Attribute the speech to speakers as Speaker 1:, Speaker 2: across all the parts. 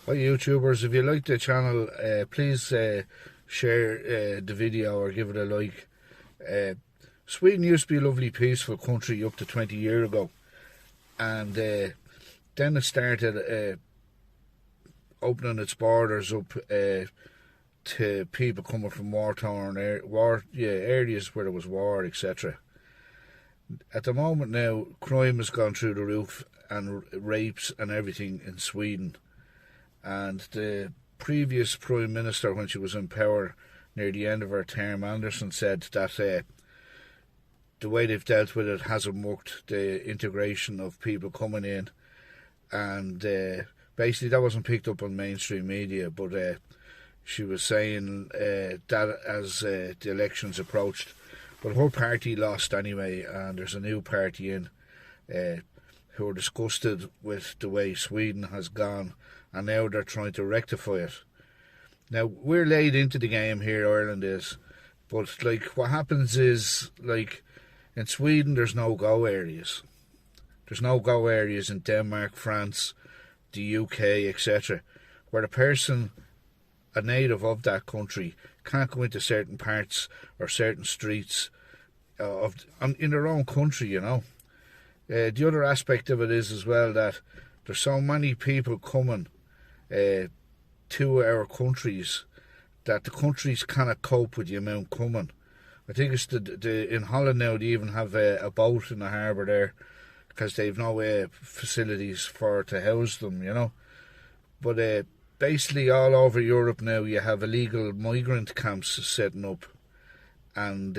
Speaker 1: Hi YouTubers, if you like the channel, please share the video or give it a like. Sweden used to be a lovely peaceful country up to 20 years ago, and then it started opening its borders up to people coming from war-torn areas where there was war, etc. At the moment now, crime has gone through the roof and rapes and everything in Sweden. And the previous Prime Minister, when she was in power near the end of her term, Anderson, said that the way they've dealt with it hasn't worked, the integration of people coming in. And basically that wasn't picked up on mainstream media, but she was saying that as the elections approached. But her party lost anyway, and there's a new party in who are disgusted with the way Sweden has gone, and now they're trying to rectify it. Now, we're laid into the game here, Ireland is, but like what happens is, like in Sweden there's no go areas. There's no go areas in Denmark, France, the UK, etc., where the person, a native of that country, can't go into certain parts or certain streets in their own country, you know. The other aspect of it is as well that there's so many people coming to our countries that the countries cannot cope with the amount coming. I think it's in Holland now they even have a boat in the harbour there because they've no facilities to house them, you know. But basically all over Europe now you have illegal migrant camps setting up, and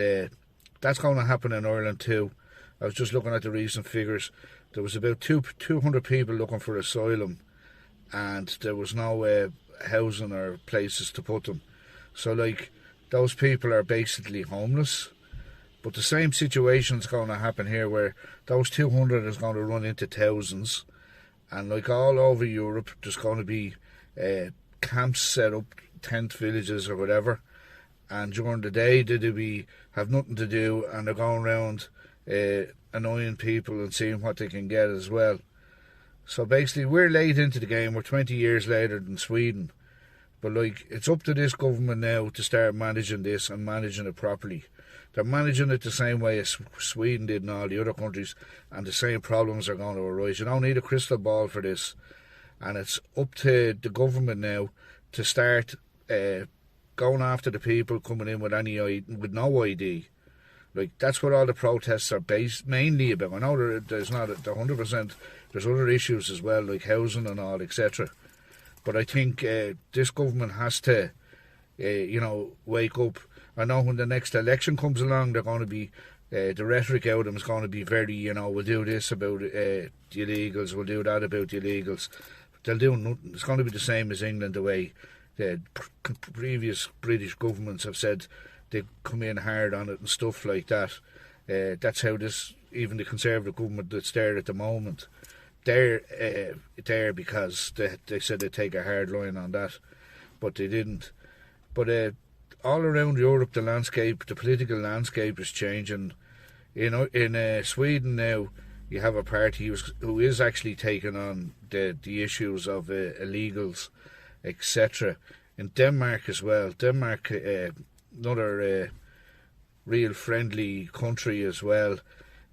Speaker 1: that's going to happen in Ireland too. I was just looking at the recent figures. There was about 200 people looking for asylum, and there was no housing or places to put them. So, like, those people are basically homeless. But the same situation's going to happen here, where those 200 is going to run into thousands. And, like, all over Europe, there's going to be camps set up, tent villages or whatever. And during the day, they have nothing to do, and they're going around annoying people and seeing what they can get as well. So basically we're late into the game. We're 20 years later than Sweden, but like it's up to this government now to start managing this and managing it properly. They're managing it the same way as Sweden did and all the other countries, and the same problems are going to arise. You don't need a crystal ball for this, and it's up to the government now to start going after the people coming in with no ID. Like, that's what all the protests are based mainly about. I know there's not 100%, there's other issues as well, like housing and all, etc. But I think this government has to, wake up. I know when the next election comes along, they're going to be, the rhetoric out of them is going to be very, we'll do this about the illegals, we'll do that about the illegals. They'll do nothing. It's going to be the same as England, the way the previous British governments have said they come in hard on it and stuff like that. That's how even the Conservative government that's there at the moment, they're there because they said they'd take a hard line on that, but they didn't. But all around Europe, the political landscape is changing. In Sweden now, you have a party who is actually taking on the issues of illegals, etc. In Denmark as well. Denmark, another real friendly country as well.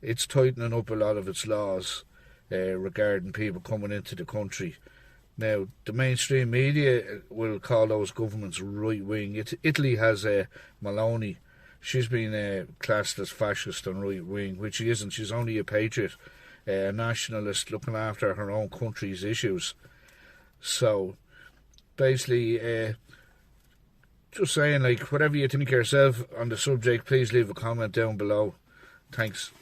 Speaker 1: It's tightening up a lot of its laws regarding people coming into the country. Now, the mainstream media will call those governments right-wing. Italy has Meloni. She's been classed as fascist and right-wing, which she isn't. She's only a patriot, a nationalist looking after her own country's issues. So, basically, just saying, like, whatever you think yourself on the subject, please leave a comment down below. Thanks.